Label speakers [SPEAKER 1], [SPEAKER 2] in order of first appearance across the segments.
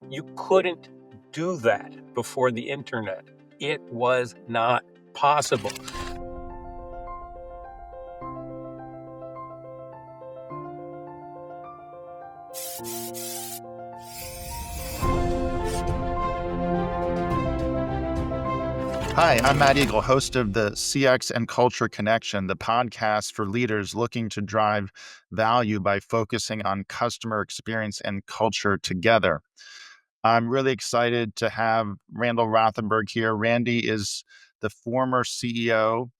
[SPEAKER 1] You couldn't do that before the internet. It was not possible.
[SPEAKER 2] Hi, I'm Matt Egol, host of the CX and Culture Connection, the podcast for leaders looking to drive value by focusing on customer experience and culture together. I'm really excited to have Randall Rothenberg here. Randy is the former CEO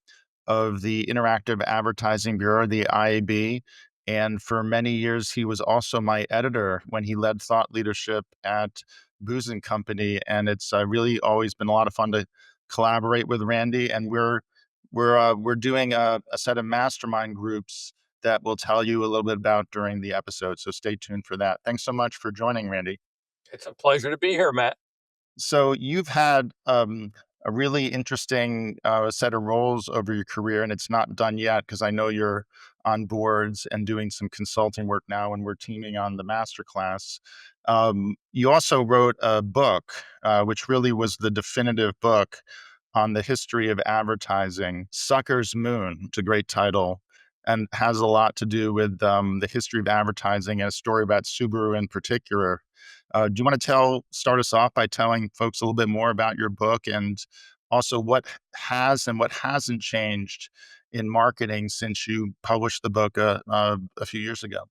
[SPEAKER 2] of the Interactive Advertising Bureau, the IAB. And for many years, he was also my editor when he led thought leadership at Booz and Company. And it's really always been a lot of fun to collaborate with Randy. And we're doing a set of mastermind groups that we'll tell you a little bit about during the episode. So stay tuned for that. Thanks so much for joining, Randy.
[SPEAKER 1] It's a pleasure to be here, Matt.
[SPEAKER 2] So you've had a really interesting set of roles over your career, and it's not done yet because I know you're on boards and doing some consulting work now, and we're teaming on the masterclass. You also wrote a book, which really was the definitive book on the history of advertising, Sucker's Moon. It's a great title and has a lot to do with the history of advertising and a story about Subaru in particular. Do you want to start us off by telling folks a little bit more about your book and also what has and what hasn't changed in marketing since you published the book a few years ago?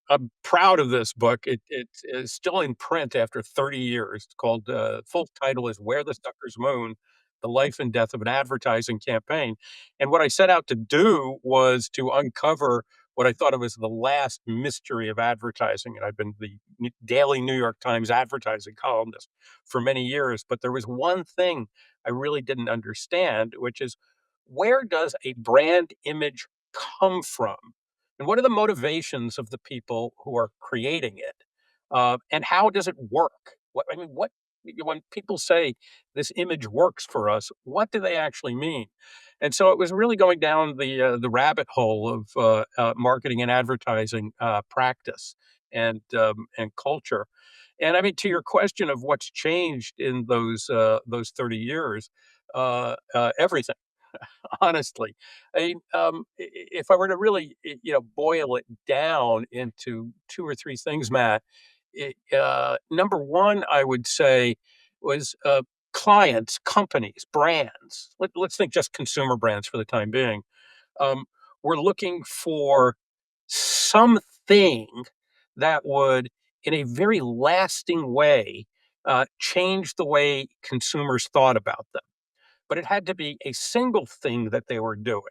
[SPEAKER 1] I'm proud of this book. It is still in print after 30 years. It's called, full title is Where the Suckers Moon, The Life and Death of an Advertising Campaign. And what I set out to do was to uncover what I thought of as the last mystery of advertising. And I've been the daily New York Times advertising columnist for many years. But there was one thing I really didn't understand, which is where does a brand image come from? And what are the motivations of the people who are creating it? And how does it work? What when people say this image works for us, what do they actually mean? And so it was really going down the rabbit hole of marketing and advertising practice and culture. And I mean, to your question of what's changed in those 30 years, everything. Honestly. If I were to really, boil it down into 2 or 3 things, Matt, number 1, I would say was, clients, companies, brands. Let's think just consumer brands for the time being. Um, we're looking for something that would, in a very lasting way, change the way consumers thought about them, but it had to be a single thing that they were doing,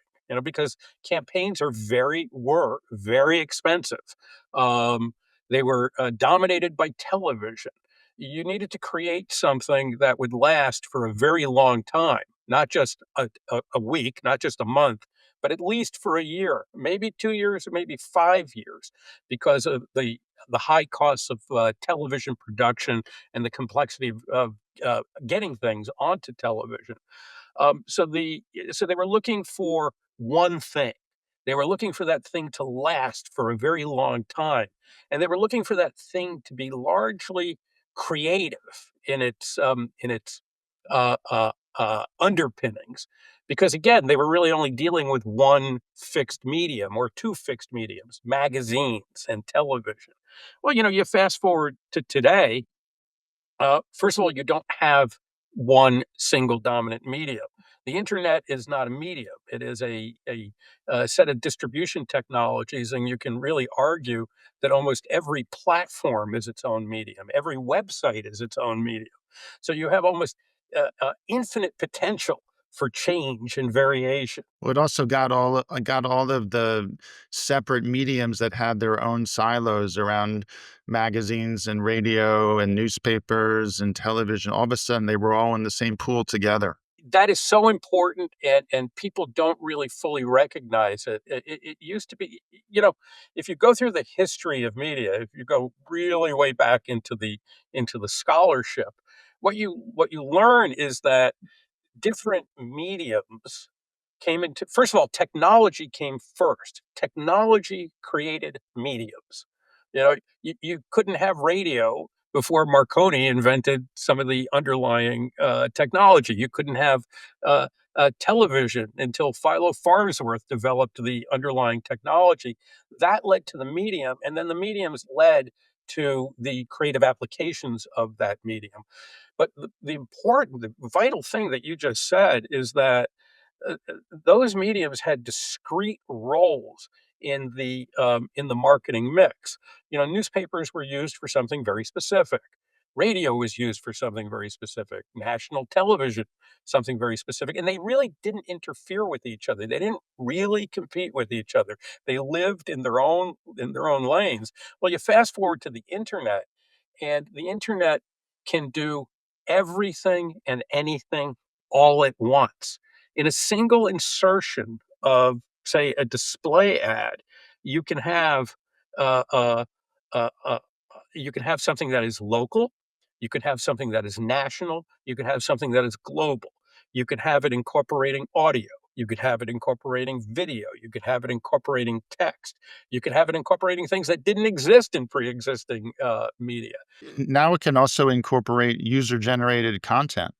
[SPEAKER 1] because campaigns were very expensive. They were dominated by television. You needed to create something that would last for a very long time, not just a week, not just a month, but at least for a year, maybe 2 years, or maybe 5 years, because of the high costs of television production and the complexity of getting things onto television. So they were looking for one thing. They were looking for that thing to last for a very long time, and they were looking for that thing to be largely creative in its underpinnings, because again, they were really only dealing with one fixed medium or two fixed mediums: magazines and television. Well, you fast forward to today. First of all, you don't have one single dominant medium. The internet is not a medium. It is a set of distribution technologies, and you can really argue that almost every platform is its own medium. Every website is its own medium. So you have almost infinite potential for change and variation.
[SPEAKER 2] Well, it also got all of the separate mediums that had their own silos around magazines and radio and newspapers and television. All of a sudden, they were all in the same pool together.
[SPEAKER 1] That is so important, and people don't really fully recognize it. It used to be, if you go through the history of media, if you go really way back into the scholarship, what you learn is that different mediums came into first of all, technology came first. Technology created mediums. You couldn't have radio before Marconi invented some of the underlying technology. You couldn't have uh, television until Philo Farnsworth developed the underlying technology. That led to the medium, and then the mediums led to the creative applications of that medium. But the vital thing that you just said is that those mediums had discrete roles in the marketing mix. You know, newspapers were used for something very specific. Radio was used for something very specific. National television, something very specific, and they really didn't interfere with each other. They didn't really compete with each other. They lived in their own lanes. Well, you fast forward to the internet, and the internet can do everything and anything all at once. In a single insertion of, say, a display ad, you can have uh, uh, you can have something that is local, you can have something that is national, you can have something that is global. You could have it incorporating audio, you could have it incorporating video, you could have it incorporating text, you could have it incorporating things that didn't exist in pre-existing media.
[SPEAKER 2] Now it can also incorporate user generated content.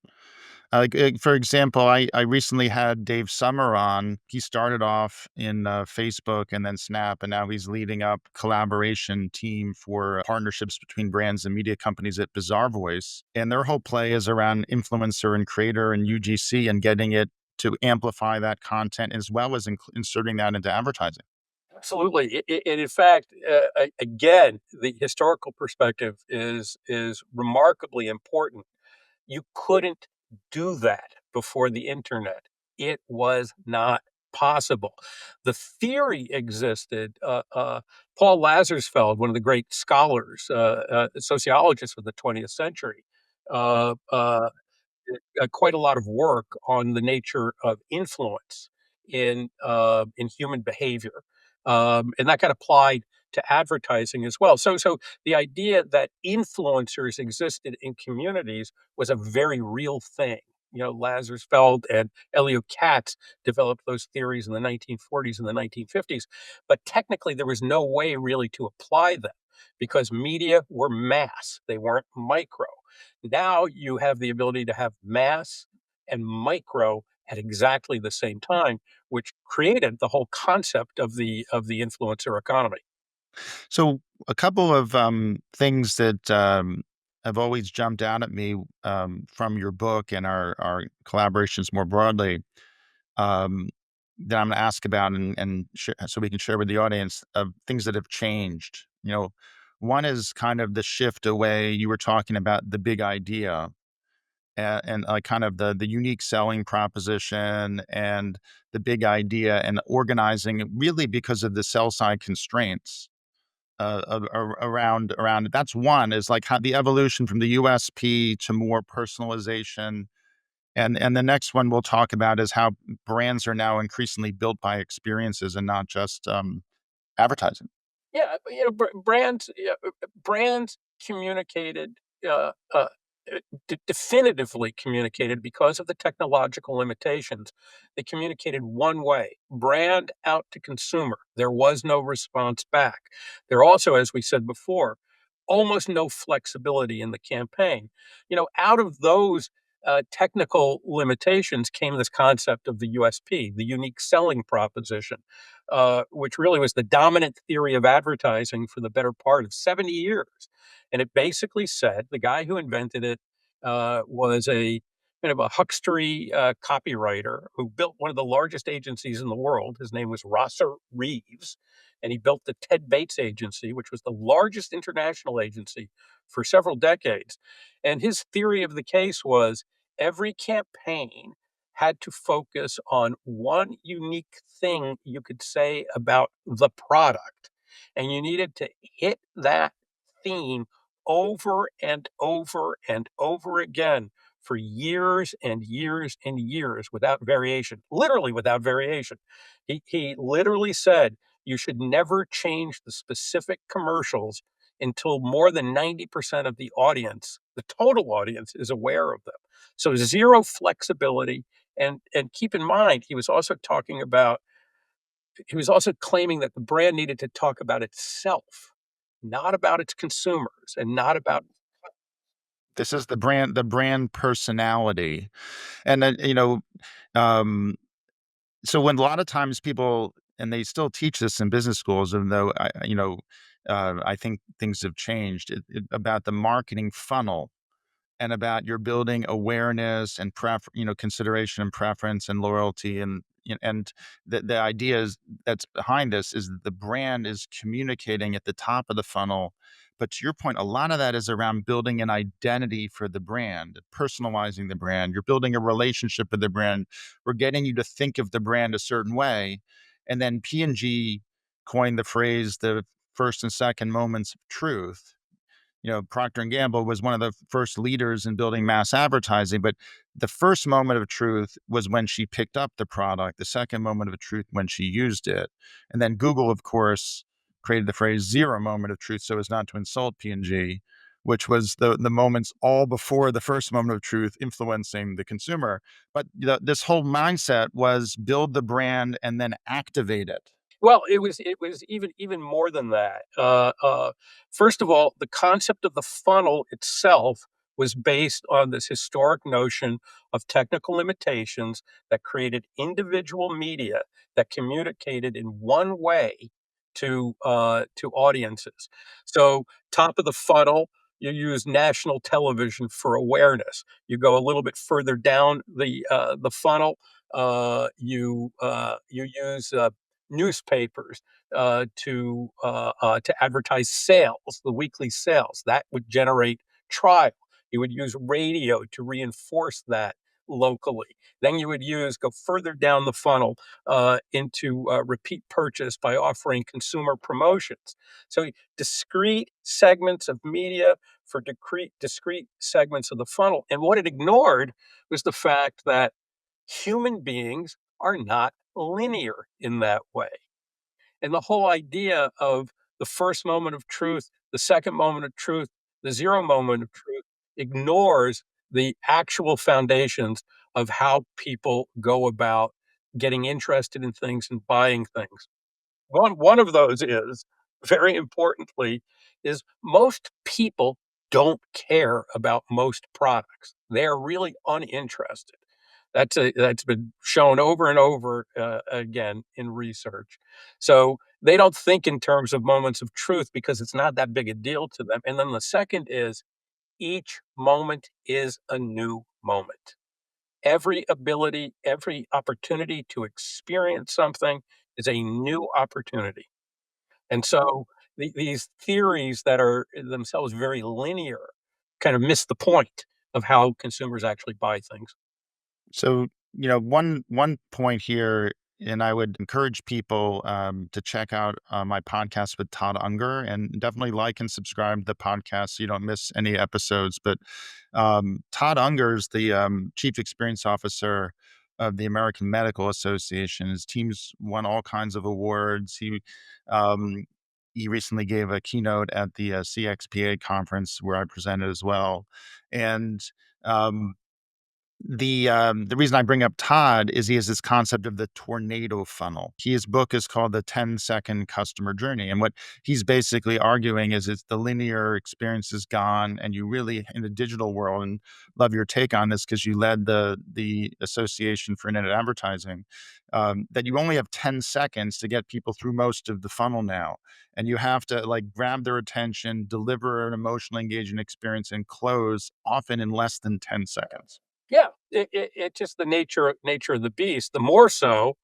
[SPEAKER 2] For example, I recently had Dave Summer on. He started off in Facebook and then Snap, and now he's leading up collaboration team for partnerships between brands and media companies at Bizarre Voice. And their whole play is around influencer and creator and UGC and getting it to amplify that content as well as inserting that into advertising.
[SPEAKER 1] Absolutely, and in fact, again, the historical perspective is remarkably important. You couldn't do that before the internet. It was not possible. The theory existed. Paul Lazarsfeld, one of the great scholars, sociologists of the 20th century, uh, uh, quite a lot of work on the nature of influence in human behavior, and that got applied to advertising as well. So the idea that influencers existed in communities was a very real thing. You know, Lazarsfeld and Elio Katz developed those theories in the 1940s and the 1950s, but technically there was no way really to apply them because media were mass; they weren't micro. Now you have the ability to have mass and micro at exactly the same time, which created the whole concept of the influencer economy.
[SPEAKER 2] So, a couple of things that have always jumped out at me from your book and our collaborations more broadly, um, that I'm going to ask about so we can share with the audience of things that have changed. One is kind of the shift away. You were talking about the big idea and like kind of the unique selling proposition and the big idea and organizing it really because of the sell side constraints around it. That's one is like how the evolution from the USP to more personalization. And the next one we'll talk about is how brands are now increasingly built by experiences and not just advertising.
[SPEAKER 1] Yeah, but, you know, brands, brands communicated, uh, uh, definitively communicated because of the technological limitations. They communicated one way, brand out to consumer. There was no response back. There also, as we said before, almost no flexibility in the campaign. You know, out of those technical limitations came this concept of the USP, the unique selling proposition, which really was the dominant theory of advertising for the better part of 70 years. And it basically said the guy who invented it was a kind of a huckstery copywriter who built one of the largest agencies in the world. His name was Rosser Reeves, and he built the Ted Bates Agency, which was the largest international agency for several decades. And his theory of the case was every campaign had to focus on one unique thing you could say about the product. And you needed to hit that theme over and over and over again for years and years and years without variation, literally without variation. He literally said you should never change the specific commercials until more than 90% of the audience, the total audience, is aware of them. So zero flexibility, and keep in mind, he was also claiming that the brand needed to talk about itself, not about its consumers, and not about
[SPEAKER 2] This is the brand personality. And then, um, so when a lot of times people, and they still teach this in business schools, even though I think things have changed about the marketing funnel, and about your building awareness and consideration and preference and loyalty, and the idea is that's behind this is that the brand is communicating at the top of the funnel. But to your point, a lot of that is around building an identity for the brand, personalizing the brand. You're building a relationship with the brand. We're getting you to think of the brand a certain way. And then P&G coined the phrase the first and second moments of truth. Procter and Gamble was one of the first leaders in building mass advertising, but the first moment of truth was when she picked up the product. The second moment of truth when she used it. And then Google, of course, created the phrase zero moment of truth so as not to insult P&G, which was the moments all before the first moment of truth influencing the consumer. But this whole mindset was build the brand and then activate it.
[SPEAKER 1] Well, it was even more than that. First of all, the concept of the funnel itself was based on this historic notion of technical limitations that created individual media that communicated in one way to audiences. So, top of the funnel, you use national television for awareness. You go a little bit further down the funnel, you use newspapers to advertise sales, the weekly sales. That would generate trial. You would use radio to reinforce that locally. Then you would go further down the funnel into repeat purchase by offering consumer promotions. So discrete segments of media for discrete segments of the funnel. And what it ignored was the fact that human beings are not linear in that way. And the whole idea of the first moment of truth, the second moment of truth, the zero moment of truth ignores the actual foundations of how people go about getting interested in things and buying things. One of those is, very importantly, is most people don't care about most products. They are really uninterested. That's been shown over and over again in research. So they don't think in terms of moments of truth because it's not that big a deal to them. And then the second is each moment is a new moment. Every ability, every opportunity to experience something is a new opportunity. And so these theories that are themselves very linear kind of miss the point of how consumers actually buy things.
[SPEAKER 2] So, one point here, and I would encourage people to check out my podcast with Todd Unger, and definitely like and subscribe to the podcast so you don't miss any episodes. But Todd Unger is the chief experience officer of the American Medical Association. His team's won all kinds of awards. Um, he recently gave a keynote at the CXPA conference where I presented as well, and um, the reason I bring up Todd is he has this concept of the tornado funnel. His book is called The 10-Second Customer Journey. And what he's basically arguing is it's the linear experience is gone, and you really in the digital world, and love your take on this because you led the Association for Internet Advertising, that you only have 10 seconds to get people through most of the funnel now. And you have to like grab their attention, deliver an emotionally engaging experience, and close often in less than 10 seconds.
[SPEAKER 1] Yeah, it's just the nature of the beast. The more so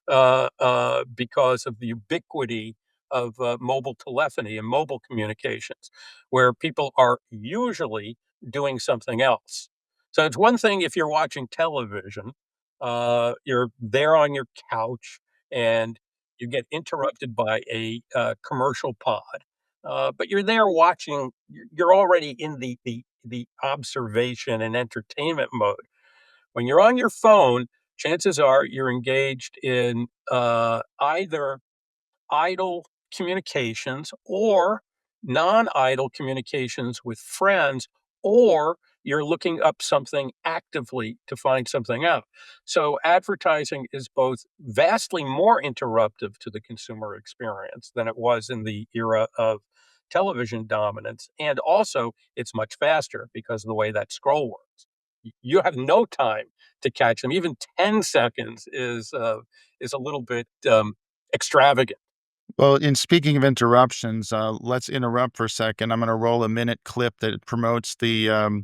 [SPEAKER 1] because of the ubiquity of mobile telephony and mobile communications, where people are usually doing something else. So it's one thing if you're watching television, you're there on your couch and you get interrupted by a commercial pod, but you're there watching. You're already in the observation and entertainment mode. When you're on your phone, chances are you're engaged in either idle communications or non-idle communications with friends, or you're looking up something actively to find something out. So advertising is both vastly more interruptive to the consumer experience than it was in the era of television dominance. And also, it's much faster because of the way that scroll works. You have no time to catch them. Even 10 seconds is a little bit extravagant.
[SPEAKER 2] Well, in speaking of interruptions, let's interrupt for a second. I'm going to roll a minute clip that promotes the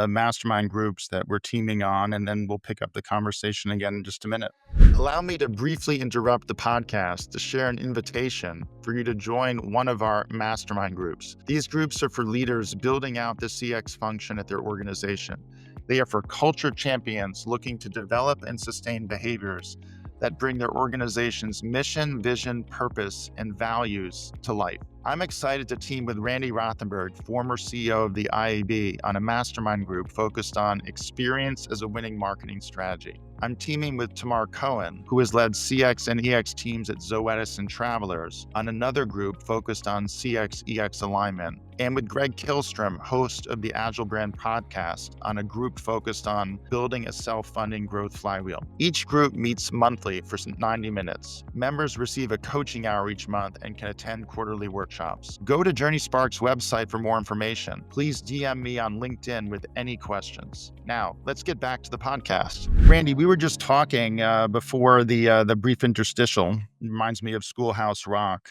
[SPEAKER 2] mastermind groups that we're teaming on, and then we'll pick up the conversation again in just a minute. Allow me to briefly interrupt the podcast to share an invitation for you to join one of our mastermind groups. These groups are for leaders building out the CX function at their organization. They are for culture champions looking to develop and sustain behaviors that bring their organization's mission, vision, purpose, and values to life. I'm excited to team with Randy Rothenberg, former CEO of the IAB, on a mastermind group focused on experience as a winning marketing strategy. I'm teaming with Tamar Cohen, who has led CX and EX teams at Zoetis and Travelers, on another group focused on CX EX alignment, and with Greg Kihlstrom, host of the Agile Brand podcast, on a group focused on building a self-funding growth flywheel. Each group meets monthly for 90 minutes. Members receive a coaching hour each month and can attend quarterly workshops. Go to JourneySpark's website for more information. Please DM me on LinkedIn with any questions. Now, let's get back to the podcast. Randy, we were just talking before the brief interstitial. It reminds me of Schoolhouse Rock,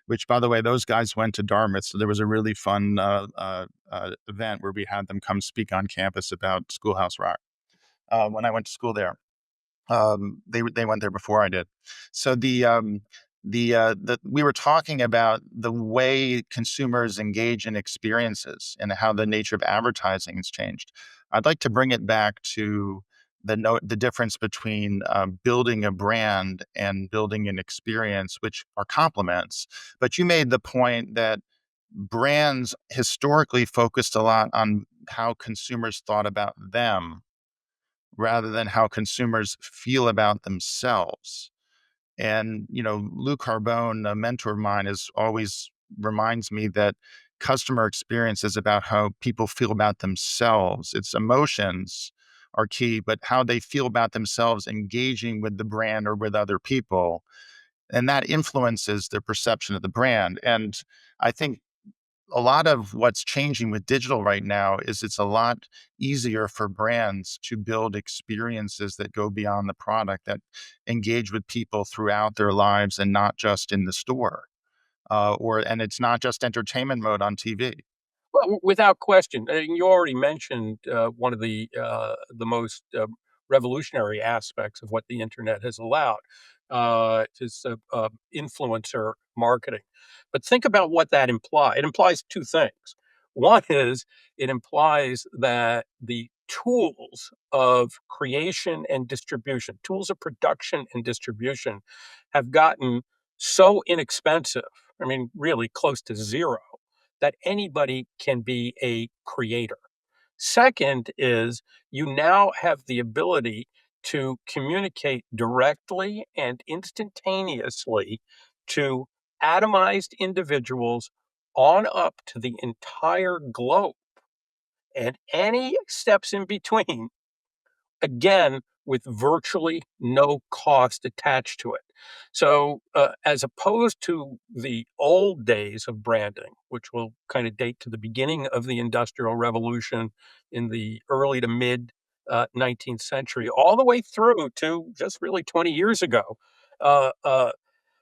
[SPEAKER 2] which, by the way, those guys went to Dartmouth, so there was a really fun event where we had them come speak on campus about Schoolhouse Rock when I went to school there. They went there before I did. So we were talking about the way consumers engage in experiences and how the nature of advertising has changed. I'd like to bring it back to the difference between building a brand and building an experience, which are complements. But you made the point that brands historically focused a lot on how consumers thought about them rather than how consumers feel about themselves. And, Lou Carbone, a mentor of mine, is always reminds me that customer experience is about how people feel about themselves. Its emotions are key, but how they feel about themselves engaging with the brand or with other people. And that influences their perception of the brand. And I think a lot of what's changing with digital right now is it's a lot easier for brands to build experiences that go beyond the product, that engage with people throughout their lives and not just in the store. And it's not just entertainment mode on TV.
[SPEAKER 1] Well, without question, you already mentioned one of the most revolutionary aspects of what the internet has allowed is influencer marketing. But think about what that implies. It implies two things. One is it implies that the tools of creation and distribution, tools of production and distribution, have gotten so inexpensive. I mean, really close to zero, that anybody can be a creator. Second is you now have the ability to communicate directly and instantaneously to atomized individuals on up to the entire globe and any steps in between, again, with virtually no cost attached to it. So, as opposed to the old days of branding, which will kind of date to the beginning of the Industrial Revolution in the early to mid 19th century, all the way through to just really 20 years ago, uh, uh,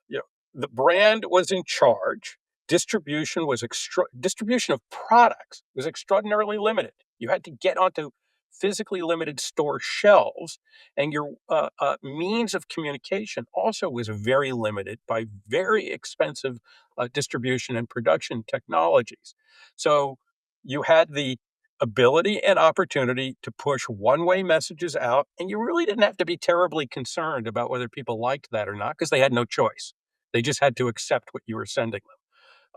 [SPEAKER 1] you know, the brand was in charge. Distribution of products was extraordinarily limited. You had to get onto physically limited store shelves, and your means of communication also was very limited by very expensive distribution and production technologies. So you had the ability and opportunity to push one-way messages out, and you really didn't have to be terribly concerned about whether people liked that or not because they had no choice. They just had to accept what you were sending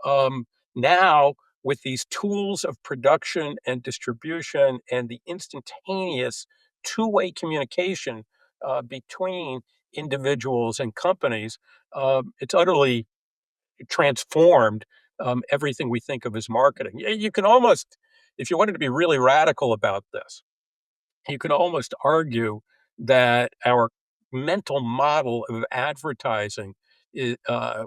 [SPEAKER 1] them. Now, with these tools of production and distribution and the instantaneous two-way communication between individuals and companies, it's utterly transformed everything we think of as marketing. You can almost, if you wanted to be really radical about this, you could almost argue that our mental model of advertising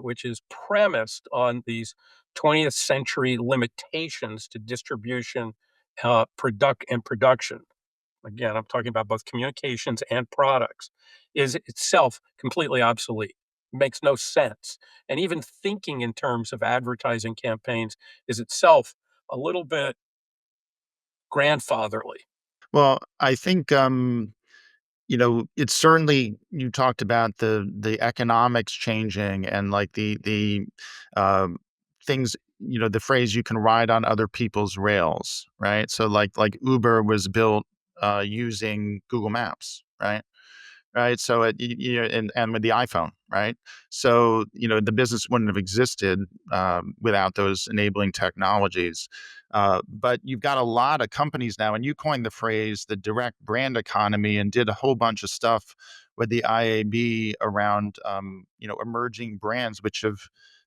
[SPEAKER 1] which is premised on these 20th century limitations to distribution, production. Again, I'm talking about both communications and products, is itself completely obsolete. Makes no sense. And even thinking in terms of advertising campaigns is itself a little bit grandfatherly.
[SPEAKER 2] Well, I think it's certainly, you talked about the economics changing and like the um, things, the phrase "you can ride on other people's rails," right? So like Uber was built using Google Maps, right? Right. So and with the iPhone, right? So the business wouldn't have existed without those enabling technologies. But you've got a lot of companies now, and you coined the phrase the direct brand economy and did a whole bunch of stuff with the IAB around emerging brands, which have,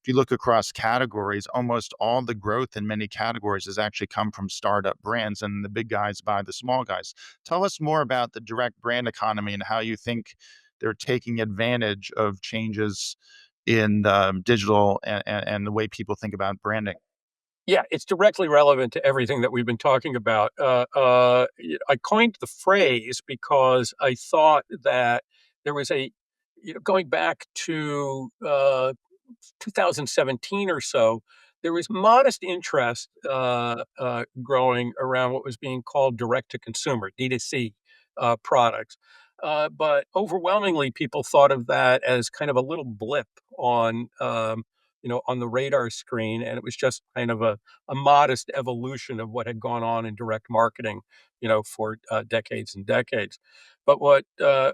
[SPEAKER 2] if you look across categories, almost all the growth in many categories has actually come from startup brands, and the big guys buy the small guys. Tell us more about the direct brand economy and how you think they're taking advantage of changes in the digital and the way people think about branding.
[SPEAKER 1] Yeah, it's directly relevant to everything that we've been talking about. I coined the phrase because I thought that there was going back to 2017 or so, there was modest interest growing around what was being called direct to consumer (D2C) products. But overwhelmingly, people thought of that as kind of a little blip on on the radar screen, and it was just kind of a modest evolution of what had gone on in direct marketing, for decades and decades. But what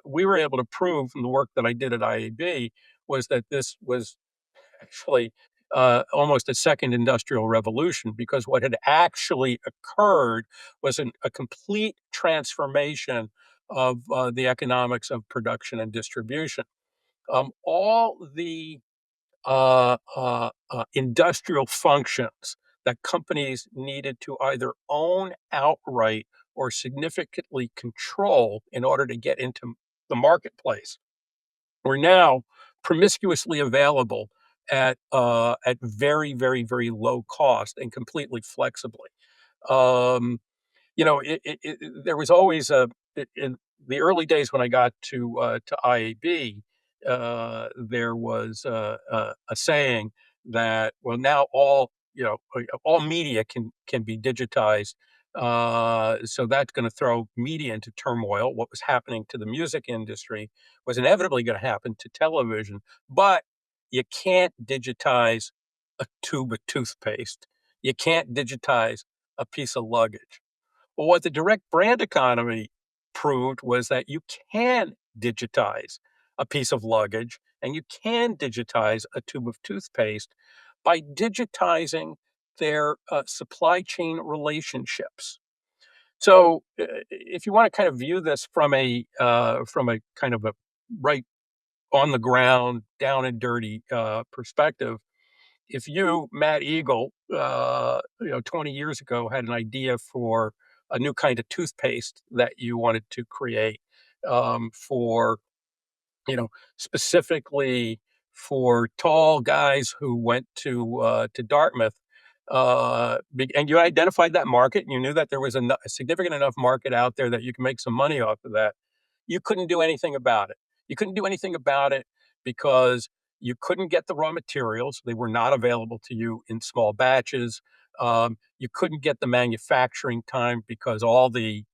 [SPEAKER 1] we were able to prove from the work that I did at IAB was that this was actually almost a second industrial revolution, because what had actually occurred was a complete transformation of the economics of production and distribution. All the industrial functions that companies needed to either own outright or significantly control in order to get into the marketplace were now promiscuously available at very, very, very low cost and completely flexibly. Um, there was always in the early days when I got to IAB, there was a saying that, well, now all media can be digitized. So that's going to throw media into turmoil. What was happening to the music industry was inevitably going to happen to television, but you can't digitize a tube of toothpaste. You can't digitize a piece of luggage. Well, what the direct brand economy proved was that you can digitize a piece of luggage and you can digitize a tube of toothpaste by digitizing their supply chain relationships. So, if you want to kind of view this from a kind of a right on the ground, down and dirty perspective, if you, Matt Egol, 20 years ago had an idea for a new kind of toothpaste that you wanted to create, for you know, specifically for tall guys who went to Dartmouth. And you identified that market, and you knew that there was a significant enough market out there that you can make some money off of that. You couldn't do anything about it. You couldn't do anything about it because you couldn't get the raw materials; they were not available to you in small batches. You couldn't get the manufacturing time because all the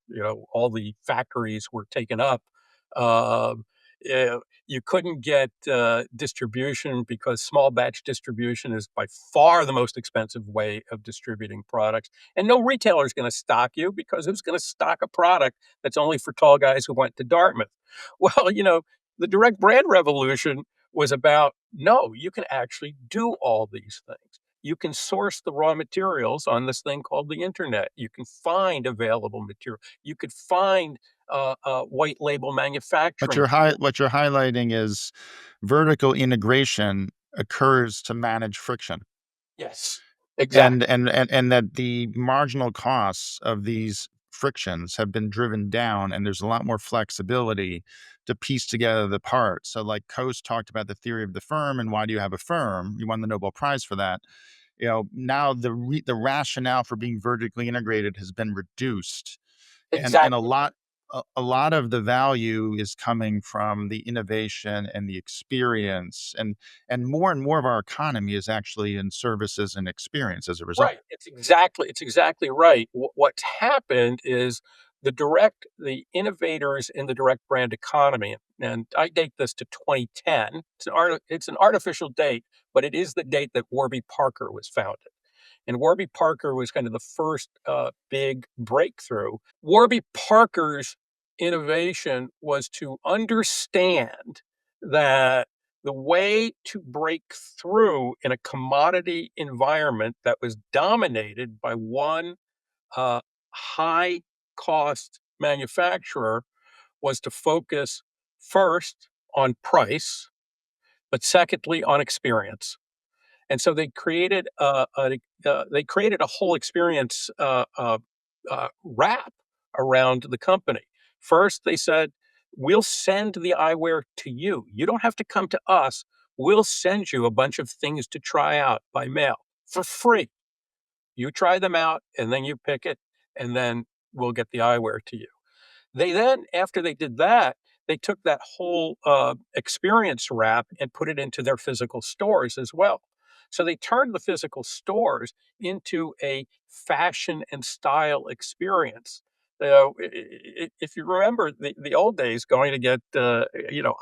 [SPEAKER 1] factories were taken up. Um, yeah, you couldn't get distribution because small batch distribution is by far the most expensive way of distributing products. And no retailer is going to stock you, because who's going to stock a product that's only for tall guys who went to Dartmouth? Well, the direct brand revolution was about, no, you can actually do all these things. You can source the raw materials on this thing called the internet. You can find available material. You could find white label manufacturing tools.
[SPEAKER 2] What you're highlighting is vertical integration occurs to manage friction.
[SPEAKER 1] Yes,
[SPEAKER 2] And
[SPEAKER 1] exactly.
[SPEAKER 2] and and and that the marginal costs of these frictions have been driven down, and there's a lot more flexibility to piece together the parts. So, like Coase talked about the theory of the firm, and why do you have a firm? You won the Nobel Prize for that. Now the rationale for being vertically integrated has been reduced, and
[SPEAKER 1] Exactly.
[SPEAKER 2] a lot of the value is coming from the innovation and the experience, and more of our economy is actually in services and experience as a result.
[SPEAKER 1] Right. It's exactly right. What's happened is the innovators in the direct brand economy, and I date this to 2010. It's an artificial date, but it is the date that Warby Parker was founded. And Warby Parker was kind of the first big breakthrough. Warby Parker's innovation was to understand that the way to break through in a commodity environment that was dominated by one high cost manufacturer was to focus first on price, but secondly on experience. And so they created a whole experience wrap around the company. First, they said, "We'll send the eyewear to you. You don't have to come to us. We'll send you a bunch of things to try out by mail for free. You try them out, and then you pick it, and then we'll get the eyewear to you." They then, after they did that, they took that whole experience wrap and put it into their physical stores as well. So they turned the physical stores into a fashion and style experience. If you remember the old days going to get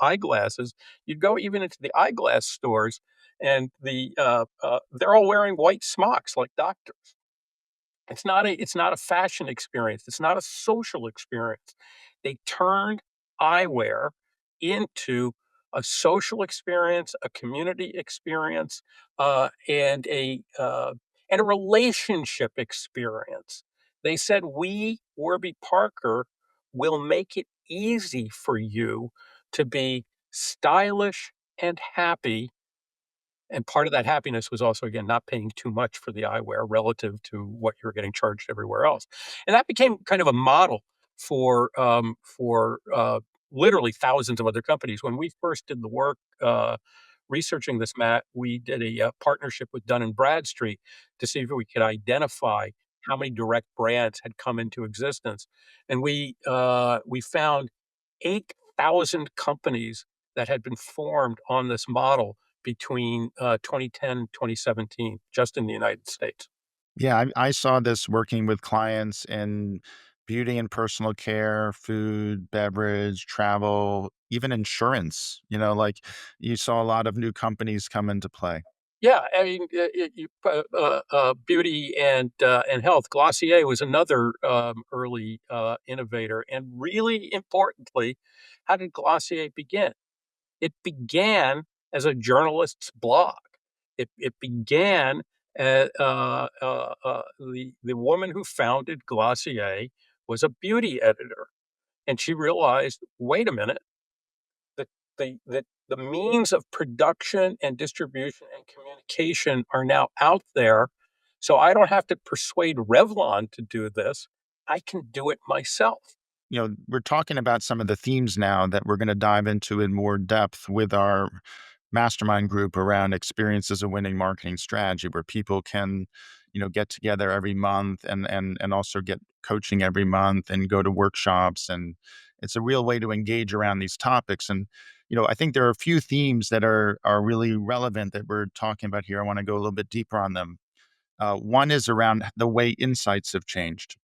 [SPEAKER 1] eyeglasses, you'd go even into the eyeglass stores, and they're all wearing white smocks like doctors. It's not a fashion experience, it's not a social experience. They turned eyewear into a social experience, a community experience, and a relationship experience. They said, "We, Warby Parker, will make it easy for you to be stylish and happy." And part of that happiness was also, again, not paying too much for the eyewear relative to what you were getting charged everywhere else. And that became kind of a model for literally thousands of other companies. When we first did the work researching this, Matt, we did a partnership with Dun and Bradstreet to see if we could identify how many direct brands had come into existence, and we found 8,000 companies that had been formed on this model between 2010 and 2017, just in the United States.
[SPEAKER 2] Yeah, I saw this working with clients in beauty and personal care, food, beverage, travel, even insurance. Like you saw a lot of new companies come into play.
[SPEAKER 1] Yeah, I mean, beauty and health. Glossier was another early innovator, and really importantly, how did Glossier begin? It began as a journalist's blog. It began the woman who founded Glossier was a beauty editor, and she realized, wait a minute, that the means of production and distribution and communication are now out there, so I don't have to persuade Revlon to do this. I can do it myself.
[SPEAKER 2] We're talking about some of the themes now that we're going to dive into in more depth with our mastermind group around experience as a winning marketing strategy, where people can, get together every month and also get coaching every month and go to workshops. And it's a real way to engage around these topics. And, I think there are a few themes that are really relevant that we're talking about here. I want to go a little bit deeper on them. One is around the way insights have changed.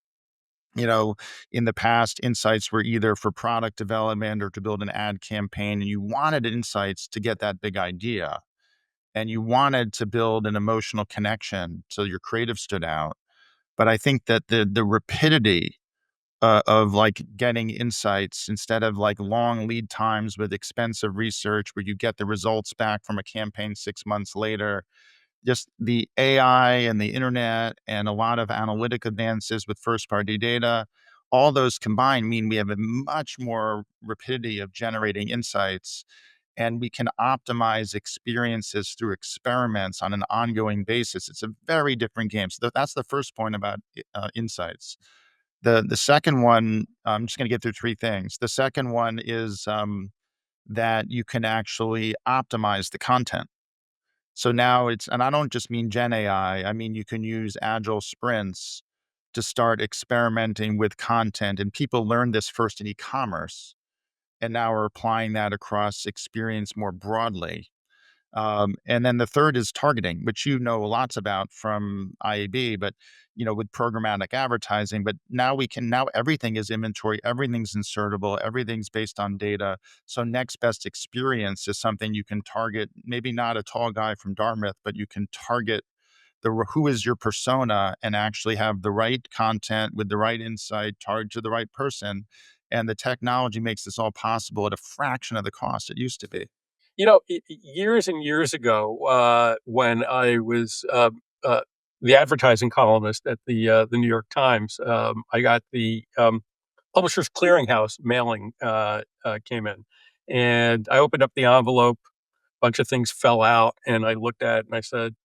[SPEAKER 2] you know, in the past, insights were either for product development or to build an ad campaign, and you wanted insights to get that big idea, and you wanted to build an emotional connection so your creative stood out. But I think that the rapidity of like getting insights instead of like long lead times with expensive research where you get the results back from a campaign 6 months later, just the AI and the internet and a lot of analytic advances with first party data, all those combined mean we have a much more rapidity of generating insights, and we can optimize experiences through experiments on an ongoing basis. It's a very different game. So that's the first point about insights. The second one, I'm just going to get through three things. The second one is that you can actually optimize the content. So now and I don't just mean Gen AI, I mean, you can use agile sprints to start experimenting with content. And people learned this first in e-commerce and now are applying that across experience more broadly. And then the third is targeting, which you know lots about from IAB, but with programmatic advertising. But now everything is inventory, everything's insertable, everything's based on data. So next best experience is something you can target. Maybe not a tall guy from Dartmouth, but you can target who is your persona and actually have the right content with the right insight, target to the right person. And the technology makes this all possible at a fraction of the cost it used to be.
[SPEAKER 1] Years and years ago, when I was uh, the advertising columnist at the New York Times, I got the Publishers Clearinghouse mailing came in, and I opened up the envelope. A bunch of things fell out, and I looked at it and I said,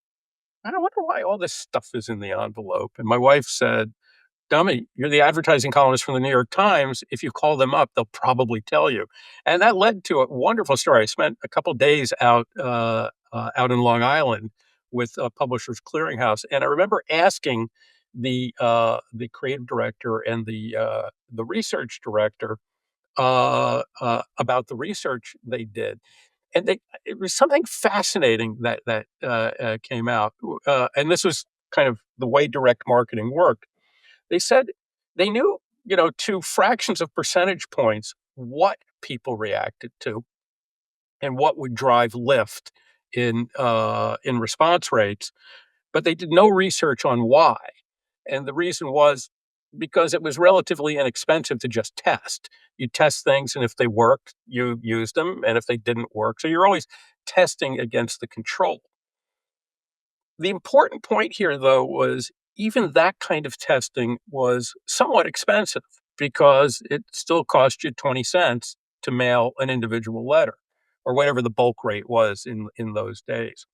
[SPEAKER 1] "I don't wonder why all this stuff is in the envelope." And my wife said, "Dummy, you're the advertising columnist from the New York Times. If you call them up, they'll probably tell you." And that led to a wonderful story. I spent a couple days out in Long Island with Publishers Clearinghouse, and I remember asking the creative director and the research director about the research they did, and it was something fascinating that came out. And this was kind of the way direct marketing worked. They said they knew, to fractions of percentage points what people reacted to and what would drive lift in response rates, but they did no research on why. And the reason was because it was relatively inexpensive to just test. You test things, and if they worked, you use them, and if they didn't work, so you're always testing against the control. The important point here, though, was even that kind of testing was somewhat expensive because it still cost you 20 cents to mail an individual letter or whatever the bulk rate was in those days.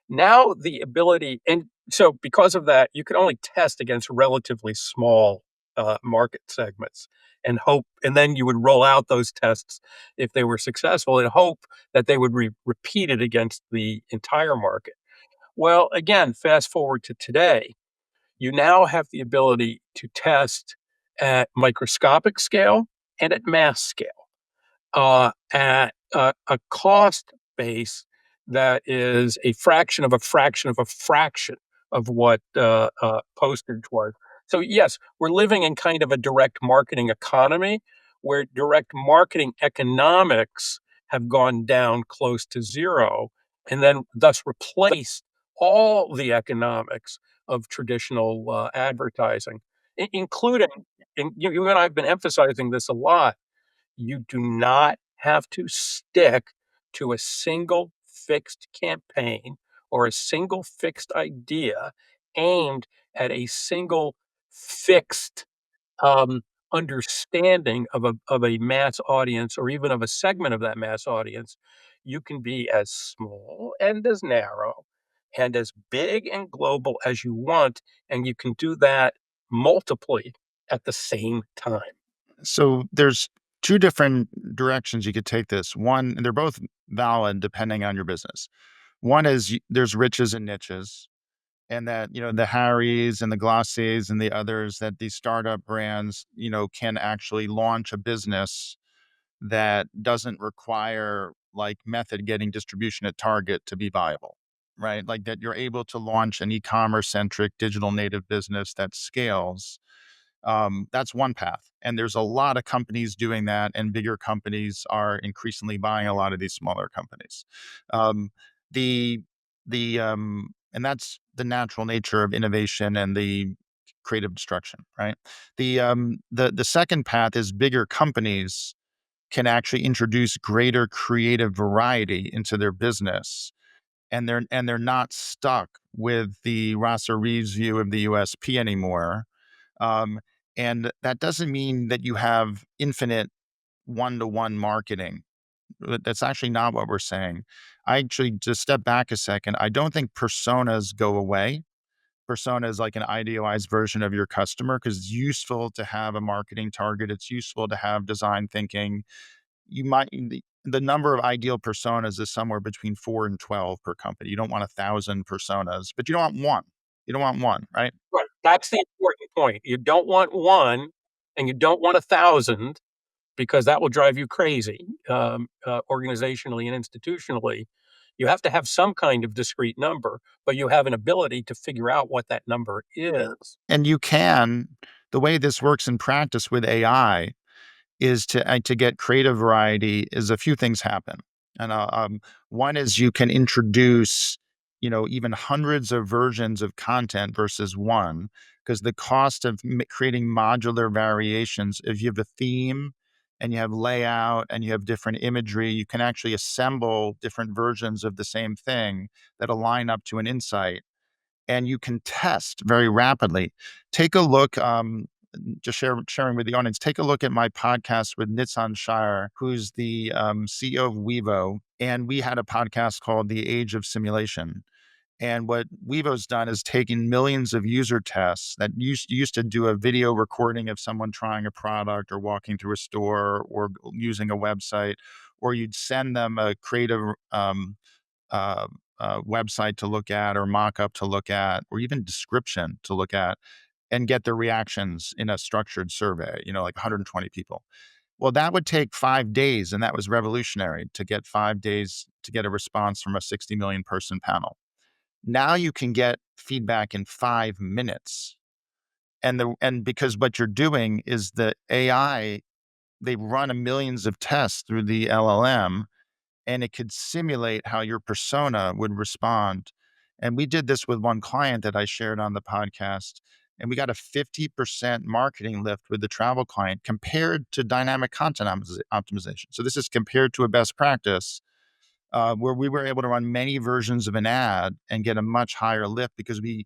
[SPEAKER 1] Now, the ability, and so because of that, you could only test against relatively small market segments and hope, and then you would roll out those tests if they were successful and hope that they would be repeated against the entire market. Well, again, fast forward to today, you now have the ability to test at microscopic scale and at mass scale, at a cost base that is a fraction of a fraction of a fraction of what postage was. So, yes, we're living in kind of a direct marketing economy where direct marketing economics have gone down close to zero and then thus replaced all the economics of traditional advertising, including, and you and I have been emphasizing this a lot, you do not have to stick to a single fixed campaign or a single fixed idea aimed at a single fixed um, understanding of a mass audience or even of a segment of that mass audience. You can be as small and as narrow and as big and global as you want, and you can do that multiply at the same time.
[SPEAKER 2] So there's two different directions you could take this. One, and they're both valid depending on your business. One is there's riches and niches, and that the Harrys and the Glossiers and the others, that these startup brands can actually launch a business that doesn't require like method getting distribution at Target to be viable, right? Like that you're able to launch an e-commerce centric digital native business that scales. That's one path. And there's a lot of companies doing that, and bigger companies are increasingly buying a lot of these smaller companies. Um, the and that's the natural nature of innovation and the creative destruction, right? The second path is bigger companies can actually introduce greater creative variety into their business, and they're not stuck with the Rosser Reeves view of the USP anymore. um, and that doesn't mean that you have infinite one-to-one marketing. That's actually not what we're saying. I actually just step back a second. I don't think personas go away. persona is like an idealized version of your customer because it's useful to have a marketing target. It's useful to have design thinking. The number of ideal personas is somewhere between 4 and 12 per company. You don't want 1,000 personas, but you don't want one. You don't want one, right?
[SPEAKER 1] Right, that's the important point. You don't want 1 and you don't want 1,000 because that will drive you crazy, organizationally and institutionally. You have to have some kind of discrete number, but you have an ability to figure out what that number is.
[SPEAKER 2] And you can the way this works in practice with AI is to get creative variety is a few things happen. And one is you can introduce, even hundreds of versions of content versus one, because the cost of creating modular variations, if you have a theme and you have layout and you have different imagery, you can actually assemble different versions of the same thing that align up to an insight and you can test very rapidly. Take a look, just sharing with the audience, take a look at my podcast with Nitsan Shire, who's the CEO of Wevo. And we had a podcast called The Age of Simulation. And what Wevo's done is taken millions of user tests that used to do a video recording of someone trying a product or walking through a store or using a website, or you'd send them a creative uh, website to look at or mock-up to look at or even description to look at and get their reactions in a structured survey, like 120 people. Well, that would take 5 days, and that was revolutionary to get 5 days to get a response from a 60 million person panel. Now you can get feedback in 5 minutes. And because what you're doing is the AI, they run a millions of tests through the LLM and it could simulate how your persona would respond. And we did this with one client that I shared on the podcast, and we got a 50% marketing lift with the travel client compared to dynamic content optimization. So this is compared to a best practice where we were able to run many versions of an ad and get a much higher lift because we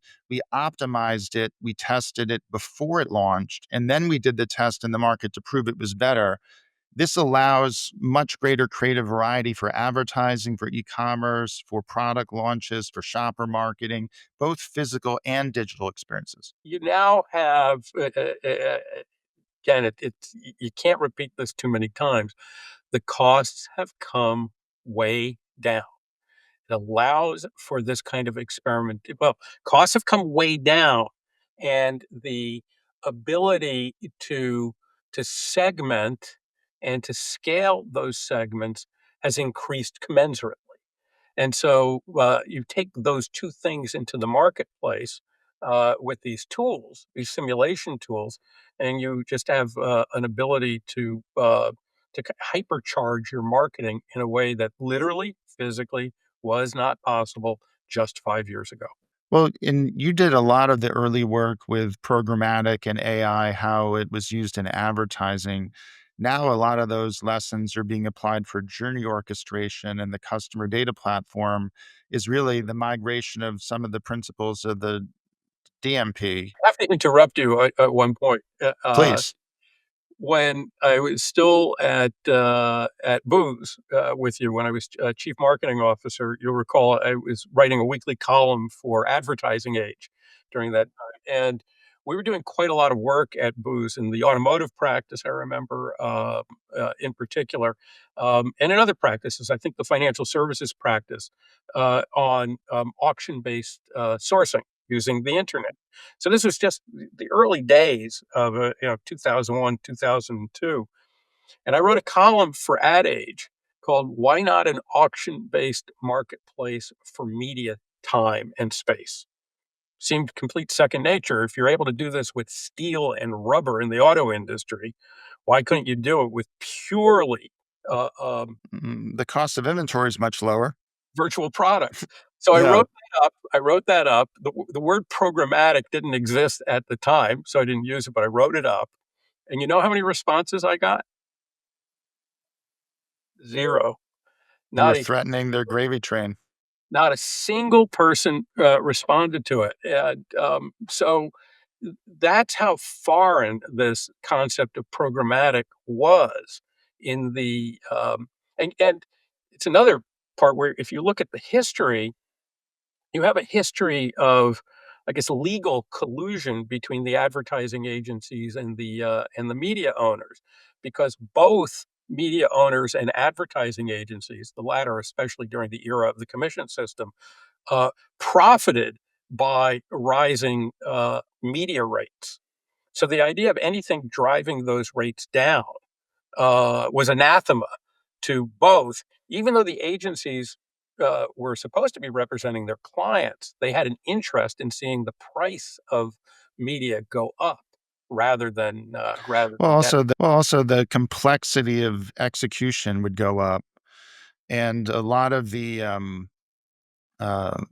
[SPEAKER 2] optimized it, we tested it before it launched, and then we did the test in the market to prove it was better. This allows much greater creative variety for advertising, for e-commerce, for product launches, for shopper marketing, both physical and digital experiences.
[SPEAKER 1] You now have, again, you can't repeat this too many times. The costs have come way down. It allows for this kind of experiment. Well, costs have come way down, and the ability to segment and to scale those segments has increased commensurately. And so you take those two things into the marketplace with these tools, these simulation tools, and you just have an ability to hypercharge your marketing in a way that literally, physically was not possible just 5 years ago.
[SPEAKER 2] Well, and you did a lot of the early work with programmatic and AI, how it was used in advertising. Now, a lot of those lessons are being applied for journey orchestration, and the customer data platform is really the migration of some of the principles of the DMP.
[SPEAKER 1] I have to interrupt you at one point.
[SPEAKER 2] Please.
[SPEAKER 1] When I was still at Booz, with you, when I was, chief marketing officer, you'll recall I was writing a weekly column for Advertising Age during that time, and we were doing quite a lot of work at Booz in the automotive practice, I remember, in particular, and in other practices, I think the financial services practice, on, auction-based, sourcing using the internet. So this was just the early days of 2001, 2002, and I wrote a column for Ad Age called "Why Not an Auction-Based Marketplace for Media Time and Space?" Seemed complete second nature. If you're able to do this with steel and rubber in the auto industry, why couldn't you do it with purely uh, um,
[SPEAKER 2] The cost of inventory is much lower.
[SPEAKER 1] virtual products? So I
[SPEAKER 2] Yeah.
[SPEAKER 1] wrote that up. I wrote that up. The word programmatic didn't exist at the time, so I didn't use it, but I wrote it up. And you know how many responses I got? 0.
[SPEAKER 2] You were
[SPEAKER 1] Not a
[SPEAKER 2] threatening their gravy train.
[SPEAKER 1] not a single person, responded to it, and, so that's how foreign this concept of programmatic was in the, and it's another part where if you look at the history, you have a history of I guess, legal collusion between the advertising agencies and the media owners, because both media owners and advertising agencies, the latter especially during the era of the commission system, uh, profited by rising media rates. So the idea of anything driving those rates down was anathema to both, even though the agencies were supposed to be representing their clients. They had an interest in seeing the price of media go up rather
[SPEAKER 2] Well,
[SPEAKER 1] than down.
[SPEAKER 2] also the complexity of execution would go up, and a lot of uh,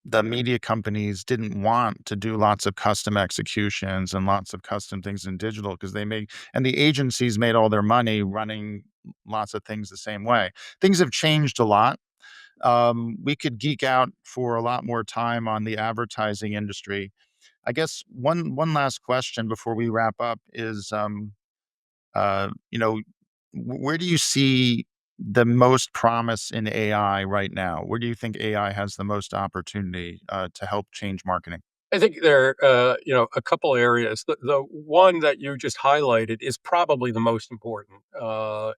[SPEAKER 2] the media companies didn't want to do lots of custom executions and lots of custom things in digital because and the agencies made all their money running lots of things the same way. Things have changed a lot. We could geek out for a lot more time on the advertising industry. I guess one last question before we wrap up is, you know, where do you see the most promise in AI right now? Where do you think AI has the most opportunity to help change marketing?
[SPEAKER 1] I think there are, a couple areas. The one that you just highlighted is probably the most important,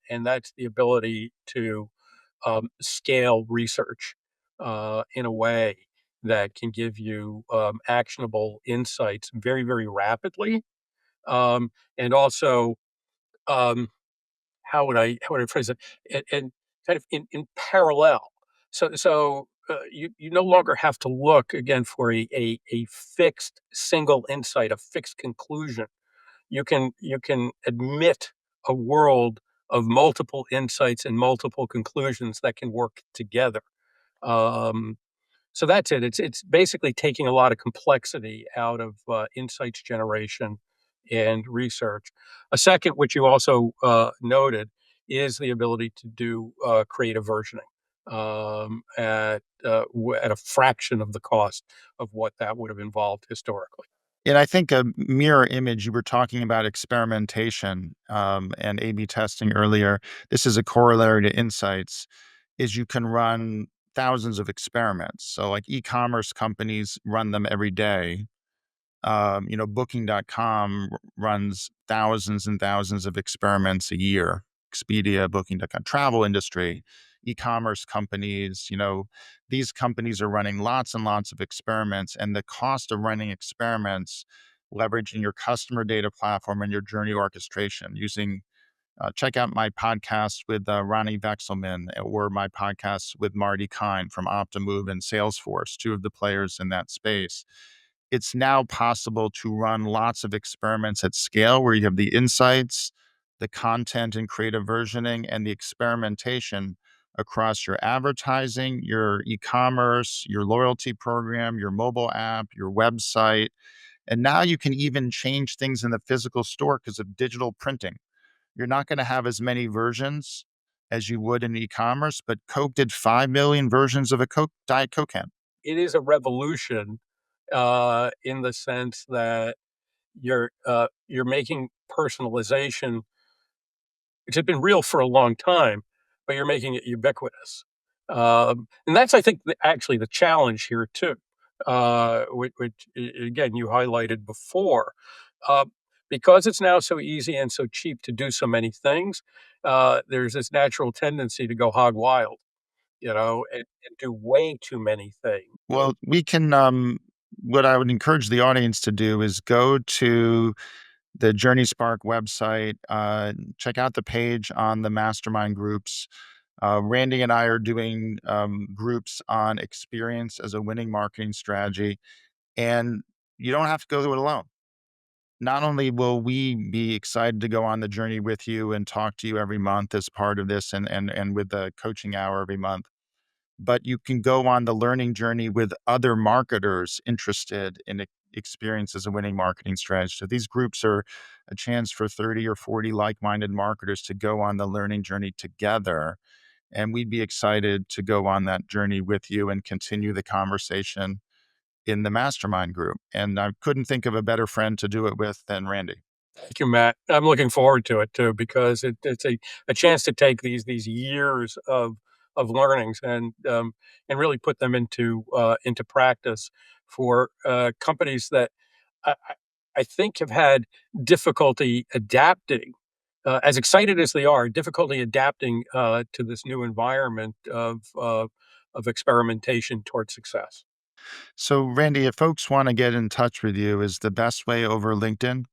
[SPEAKER 1] and that's the ability to scale research in a way that can give you actionable insights very, very rapidly, and also um, how would I phrase it? And kind of in parallel. You no longer have to look again for a fixed single insight, a fixed conclusion. You can admit a world of multiple insights and multiple conclusions that can work together. Um, so that's it. It's basically taking a lot of complexity out of insights generation and research. A second, which you also noted, is the ability to do creative versioning at a fraction of the cost of what that would have involved historically.
[SPEAKER 2] And I think a mirror image, you were talking about experimentation and A/B testing earlier. This is a corollary to insights. Is you can run thousands of experiments. So, like e-commerce companies run them every day. Booking.com runs thousands and thousands of experiments a year. Expedia, Booking.com, travel industry, e-commerce companies, these companies are running lots and lots of experiments, and the cost of running experiments, leveraging your customer data platform and your journey orchestration using check out my podcast with Ronnie Vexelman or my podcast with Marty Kine from Optimove and Salesforce, two of the players in that space. It's now possible to run lots of experiments at scale where you have the insights, the content and creative versioning, and the experimentation across your advertising, your e-commerce, your loyalty program, your mobile app, your website. And now you can even change things in the physical store because of digital printing. You're not going to have as many versions as you would in e-commerce, but Coke did 5 million versions of a Diet Coke can.
[SPEAKER 1] It is a revolution in the sense that you're making personalization, which had been real for a long time, but you're making it ubiquitous. And that's, I think, actually the challenge here too, which again you highlighted before, uh, because it's now so easy and so cheap to do so many things. There's this natural tendency to go hog wild, and do way too many things.
[SPEAKER 2] Well, we can, what I would encourage the audience to do is go to the JourneySpark website, check out the page on the mastermind groups. Randy and I are doing groups on experience as a winning marketing strategy, and you don't have to go through it alone. Not only will we be excited to go on the journey with you and talk to you every month as part of this and with the coaching hour every month, but you can go on the learning journey with other marketers interested in experience as a winning marketing strategy. So these groups are a chance for 30 or 40 like-minded marketers to go on the learning journey together. And we'd be excited to go on that journey with you and continue the conversation in the mastermind group. And I couldn't think of a better friend to do it with than Randy.
[SPEAKER 1] Thank you, Matt. I'm looking forward to it too because it's a chance to take these years of learnings and really put them into practice for companies that I, I I think have had difficulty adapting, as excited as they are, difficulty adapting to this new environment of experimentation towards success.
[SPEAKER 2] So, Randy, if folks want to get in touch with you, is the best way over LinkedIn?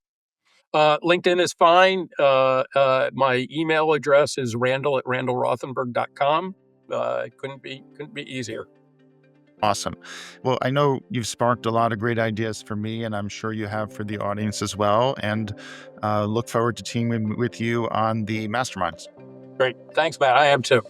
[SPEAKER 1] LinkedIn is fine. My email address is randall at randallrothenberg.com. Couldn't be easier.
[SPEAKER 2] Awesome. Well, I know you've sparked a lot of great ideas for me, and I'm sure you have for the audience as well. And look forward to teaming with you on the masterminds.
[SPEAKER 1] Great. Thanks, Matt. I am too.